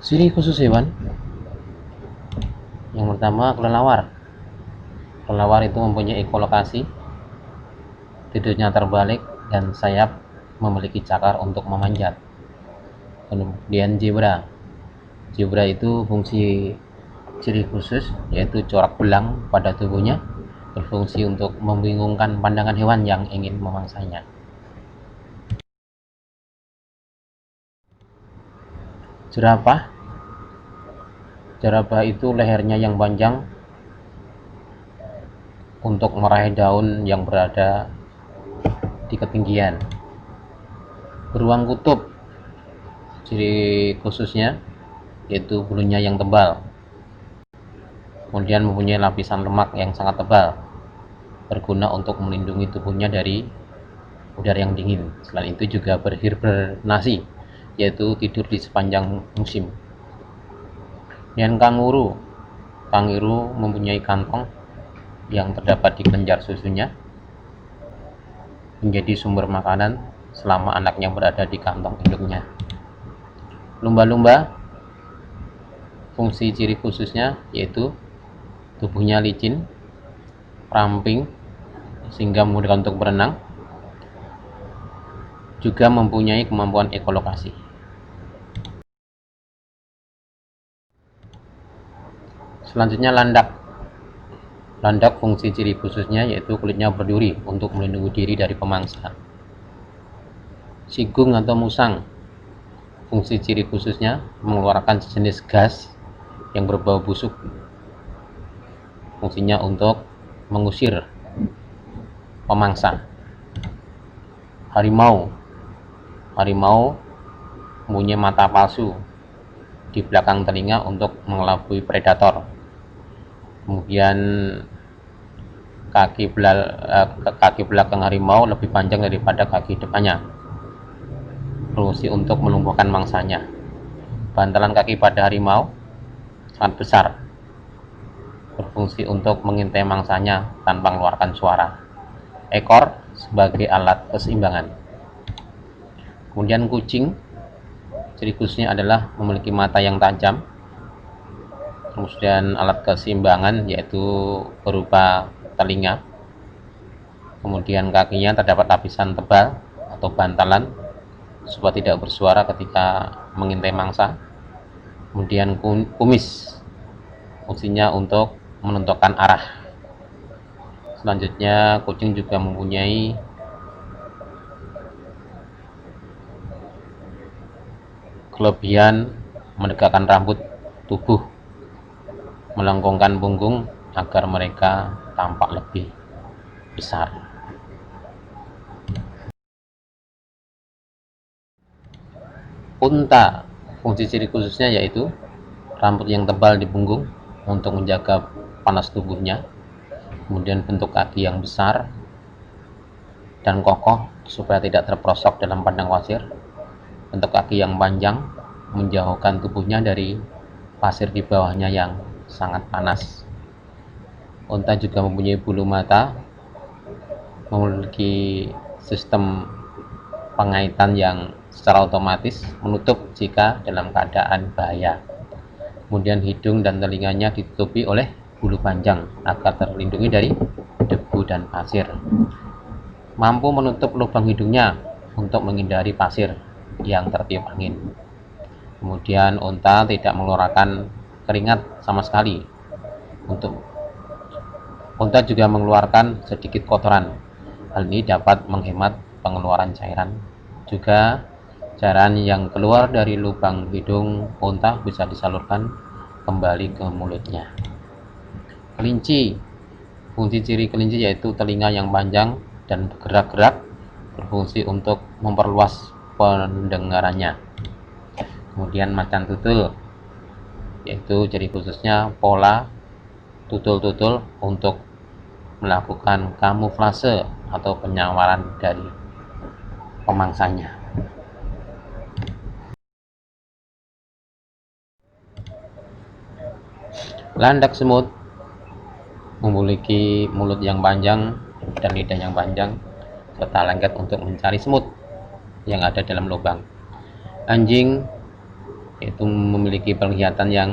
Ciri khusus hewan yang pertama, kelelawar. Kelelawar itu mempunyai ekolokasi, tidurnya terbalik, dan sayap memiliki cakar untuk memanjat. Kemudian zebra. Zebra itu fungsi ciri khusus yaitu corak belang pada tubuhnya, berfungsi untuk membingungkan pandangan hewan yang ingin memangsanya. Jerapah. Jerapah itu lehernya yang panjang untuk meraih daun yang berada di ketinggian. Beruang kutub, ciri khususnya yaitu bulunya yang tebal, kemudian mempunyai lapisan lemak yang sangat tebal, berguna untuk melindungi tubuhnya dari udara yang dingin. Selain itu juga berhibernasi, yaitu tidur di sepanjang musim. Dan kanguru. Kanguru mempunyai kantong yang terdapat di kelenjar susunya, menjadi sumber makanan selama anaknya berada di kantong induknya. Lumba-lumba, fungsi ciri khususnya yaitu tubuhnya licin, ramping, sehingga mudah untuk berenang, juga mempunyai kemampuan ekolokasi. Selanjutnya landak. Landak fungsi ciri khususnya yaitu kulitnya berduri untuk melindungi diri dari pemangsa. Sigung atau musang, fungsi ciri khususnya mengeluarkan sejenis gas yang berbau busuk. Fungsinya untuk mengusir pemangsa. Harimau. Harimau mempunyai mata palsu di belakang telinga untuk mengelabui predator. Kemudian kaki belakang harimau lebih panjang daripada kaki depannya, berfungsi untuk melumpuhkan mangsanya. Bantalan kaki pada harimau sangat besar, berfungsi untuk mengintai mangsanya tanpa mengeluarkan suara. Ekor sebagai alat keseimbangan. Kemudian kucing, ciri khususnya adalah memiliki mata yang tajam. Kemudian alat keseimbangan yaitu berupa telinga. Kemudian kakinya terdapat lapisan tebal atau bantalan supaya tidak bersuara ketika mengintai mangsa. Kemudian kumis, fungsinya untuk menentukan arah. Selanjutnya kucing juga mempunyai kelebihan menegakkan rambut tubuh, melengkungkan punggung agar mereka tampak lebih besar. Unta, fungsi ciri khususnya yaitu rambut yang tebal di punggung untuk menjaga panas tubuhnya, kemudian bentuk kaki yang besar dan kokoh supaya tidak terperosok dalam padang pasir, bentuk kaki yang panjang menjauhkan tubuhnya dari pasir di bawahnya yang sangat panas. Unta juga mempunyai bulu mata, memiliki sistem pengaitan yang secara otomatis menutup jika dalam keadaan bahaya. Kemudian hidung dan telinganya ditutupi oleh bulu panjang agar terlindungi dari debu dan pasir. Mampu menutup lubang hidungnya untuk menghindari pasir yang tertiup angin. Kemudian unta tidak mengeluarkan keringat sama sekali. Unta juga mengeluarkan sedikit kotoran. Hal ini dapat menghemat pengeluaran cairan. Juga cairan yang keluar dari lubang hidung unta bisa disalurkan kembali ke mulutnya. Kelinci, fungsi ciri kelinci yaitu telinga yang panjang dan bergerak-gerak, berfungsi untuk memperluas pendengarannya. Kemudian macan tutul, yaitu ciri khususnya pola tutul-tutul untuk melakukan kamuflase atau penyamaran dari pemangsanya. Landak semut memiliki mulut yang panjang dan lidah yang panjang serta lengket untuk mencari semut yang ada dalam lubang. Anjing yaitu memiliki penglihatan yang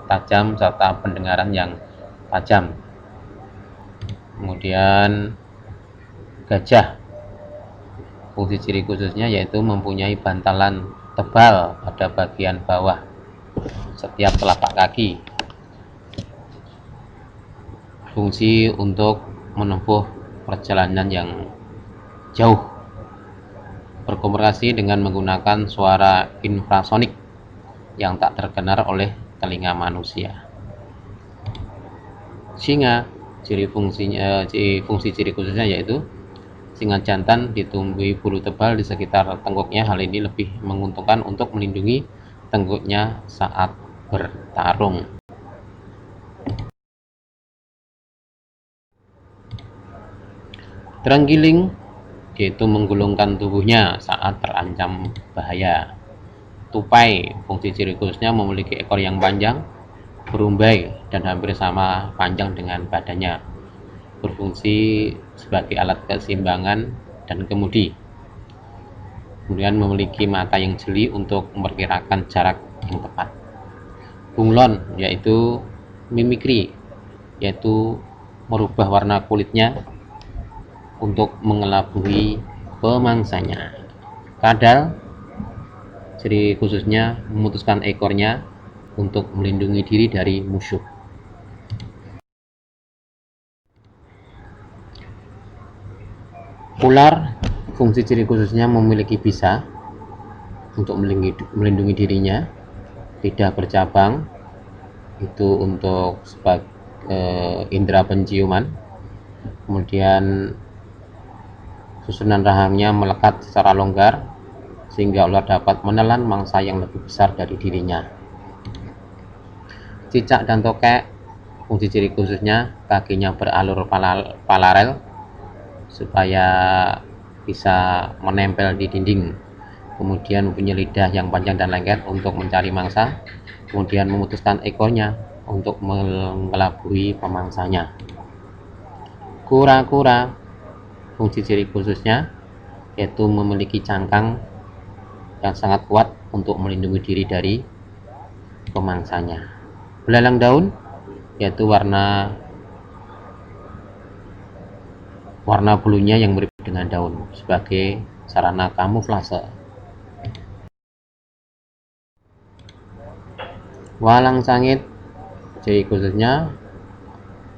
tajam serta pendengaran yang tajam. Kemudian gajah, fungsi ciri khususnya yaitu mempunyai bantalan tebal pada bagian bawah setiap telapak kaki. Fungsi untuk menempuh perjalanan yang jauh. Berkomunikasi dengan menggunakan suara infrasonik yang tak terdengar oleh telinga manusia. Singa, fungsi ciri khususnya yaitu singa jantan ditumbuhi bulu tebal di sekitar tengkuknya. Hal ini lebih menguntungkan untuk melindungi tengkuknya saat bertarung. Terenggiling yaitu menggulungkan tubuhnya saat terancam bahaya. Tupai, fungsi ciri khususnya memiliki ekor yang panjang, berumbai, dan hampir sama panjang dengan badannya. Berfungsi sebagai alat keseimbangan dan kemudi. Kemudian memiliki mata yang jeli untuk memperkirakan jarak yang tepat. Bunglon yaitu mimikri, yaitu merubah warna kulitnya untuk mengelabui pemangsanya. Kadal, ciri khususnya memutuskan ekornya untuk melindungi diri dari musuh. Ular, fungsi ciri khususnya memiliki bisa untuk melindungi dirinya, lidah bercabang itu untuk sebagai indera penciuman. Kemudian susunan rahangnya melekat secara longgar sehingga ular dapat menelan mangsa yang lebih besar dari dirinya. Cicak dan tokek, fungsi ciri khususnya kakinya beralur paralel supaya bisa menempel di dinding. Kemudian mempunyai lidah yang panjang dan lengket untuk mencari mangsa. Kemudian memutuskan ekornya untuk mengelabui pemangsanya. Kura-kura, fungsi ciri khususnya yaitu memiliki cangkang yang sangat kuat untuk melindungi diri dari pemangsanya. Belalang daun yaitu warna bulunya yang mirip dengan daun sebagai sarana kamuflase. Walang sangit, ciri khususnya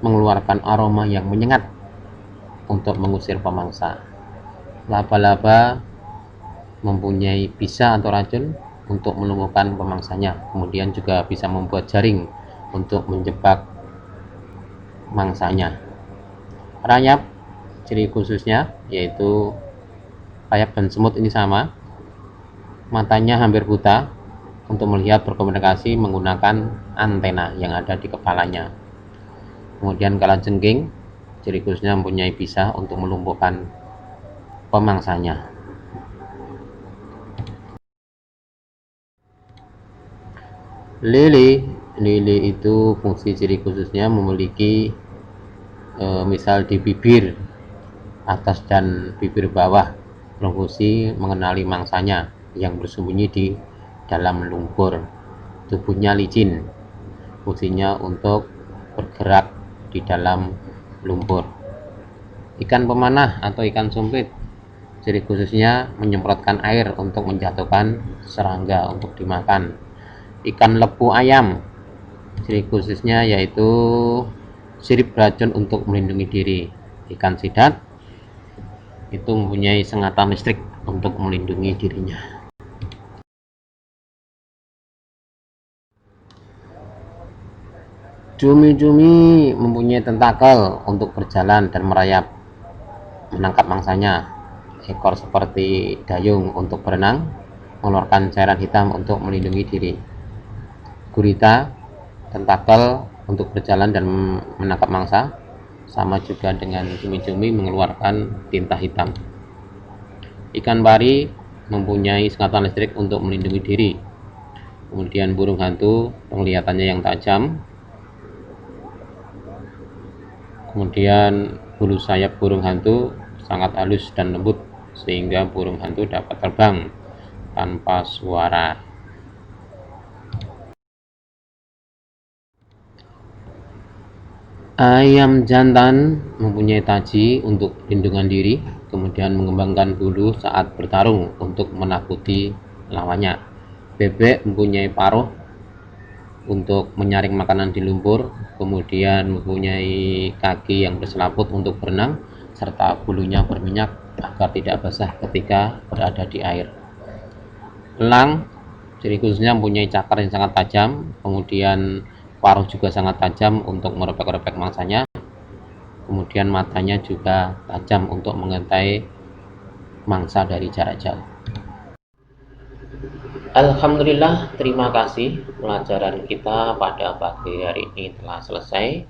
mengeluarkan aroma yang menyengat untuk mengusir pemangsa. Laba-laba mempunyai bisa atau racun untuk melumpuhkan pemangsanya. Kemudian juga bisa membuat jaring untuk menjebak mangsanya. Rayap, ciri khususnya yaitu rayap dan semut ini sama, matanya hampir buta untuk melihat berkomunikasi menggunakan antena yang ada di kepalanya. Kemudian kalajengking, ciri khususnya mempunyai bisa untuk melumpuhkan pemangsanya. Lele itu fungsi ciri khususnya memiliki misal di bibir atas dan bibir bawah, berfungsi mengenali mangsanya yang bersembunyi di dalam lumpur. Tubuhnya licin, fungsinya untuk bergerak di dalam lumpur. Ikan pemanah atau ikan sumpit, ciri khususnya menyemprotkan air untuk menjatuhkan serangga untuk dimakan. Ikan lepu ayam, ciri khususnya yaitu sirip racun untuk melindungi diri. Ikan sidat itu mempunyai sengatan listrik untuk melindungi dirinya. Cumi-cumi mempunyai tentakel untuk berjalan dan merayap menangkap mangsanya. Ekor seperti dayung untuk berenang, mengeluarkan cairan hitam untuk melindungi diri. Gurita, tentakel untuk berjalan dan menangkap mangsa, sama juga dengan cumi-cumi mengeluarkan tinta hitam. Ikan pari mempunyai sengatan listrik untuk melindungi diri. Kemudian burung hantu, penglihatannya yang tajam. Kemudian bulu sayap burung hantu sangat halus dan lembut sehingga burung hantu dapat terbang tanpa suara. Ayam jantan mempunyai taji untuk lindungan diri, kemudian mengembangkan bulu saat bertarung untuk menakuti lawannya. Bebek mempunyai paruh untuk menyaring makanan di lumpur, kemudian mempunyai kaki yang berselaput untuk berenang, serta bulunya berminyak agar tidak basah ketika berada di air. Elang ciri khususnya mempunyai cakar yang sangat tajam, kemudian paruh juga sangat tajam untuk merebek-rebek mangsanya, kemudian matanya juga tajam untuk mengintai mangsa dari jarak jauh. Alhamdulillah, terima kasih, pelajaran kita pada pagi hari ini telah selesai.